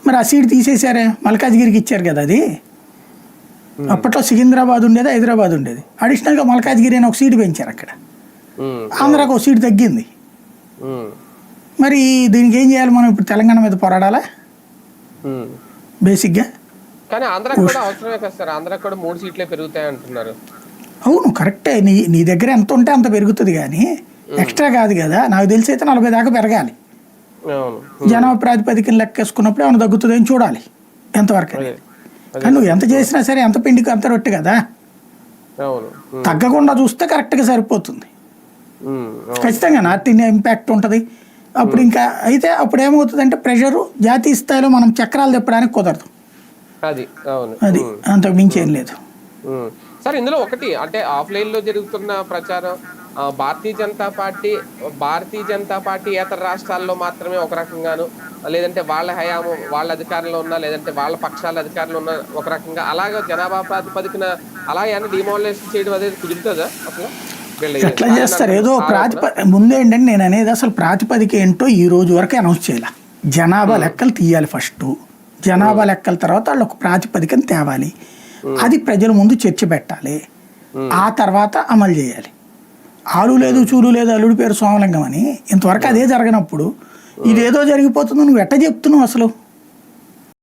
మరి ఆ సీట్ తీసేశారే, మల్కాజ్గిరికి ఇచ్చారు కదా అది. అప్పట్లో సికింద్రాబాద్ ఉండేది, హైదరాబాద్ ఉండేది. అడిషనల్గా మల్కాజ్గిరి అని ఒక సీటు పెంచారు అక్కడ. ఆంధ్రాకు ఒక సీటు తగ్గింది. మరి దీనికి ఏం చేయాలి మనం ఇప్పుడు? తెలంగాణ మీద పోరాడాలా బేసిక్గా? కానీ ఆంధ్రాకి కూడా అవసరమే కదా సార్, ఆంధ్రాకి కూడా 3 సీట్లే పెరుగుతాయి అంటున్నారు. అవును కరెక్టే, నీ దగ్గర ఎంత ఉంటే అంత పెరుగుతుంది కానీ ఎక్స్ట్రా కాదు కదా. నాకు తెలిసి అయితే 40 దాకా పెరగాలి. జనాభా ప్రాతిపదికన లెక్కేసుకున్నప్పుడు ఏమైనా తగ్గుతుంది అని చూడాలి ఎంతవరకు అనేది. కానీ నువ్వు ఎంత చేసినా సరే ఎంత పిండికి అంత రొట్టె కదా, తగ్గకుండా చూస్తే కరెక్ట్గా సరిపోతుంది. ఖచ్చితంగా నార్త్ ఇండియా ఇంపాక్ట్ ఉంటుంది అప్పుడు. ఇంకా అయితే అప్పుడు ఏమవుతుందంటే ప్రెషరు జాతీయ స్థాయిలో మనం చక్రాలు తిప్పడానికి కుదరదు. అది అంతకు మించి ఏం లేదు సార్. ఇందులో ఒకటి అంటే ఆఫ్లైన్ లో జరుగుతున్న ప్రచారం భారతీయ జనతా పార్టీ ఏతర రాష్ట్రాల్లో మాత్రమే ఒక రకంగాను, లేదంటే వాళ్ళ హయాము వాళ్ళ అధికారంలో ఉన్నా, లేదంటే వాళ్ళ పక్షాల అధికారంలో ఉన్న ఒక రకంగా, అలాగే జనాభా ప్రాతిపదికన అలాగే డిమాలినేషన్ చేయడం అనేది కుదురుతుందా అసలు? ఎట్లా చేస్తారు? ఏదో ముందేంటంటే నేను అనేది అసలు ప్రాతిపదిక ఏంటో ఈ రోజు వరకు అనౌన్స్ చేయాలి. జనాభా లెక్కలు తీయాలి ఫస్ట్. జనాభా లెక్కల తర్వాత వాళ్ళు ఒక ప్రాతిపదికను తేవాలి. అది ప్రజల ముందు చర్చ పెట్టాలి. ఆ తర్వాత అమలు చేయాలి. ఆలు లేదు చూలు లేదు అల్లుడి పేరు సోమలింగం అని ఇంతవరకు అదే జరగనప్పుడు ఇదేదో జరిగిపోతుందో నువ్వు ఎట్ట చెప్తున్నావు అసలు?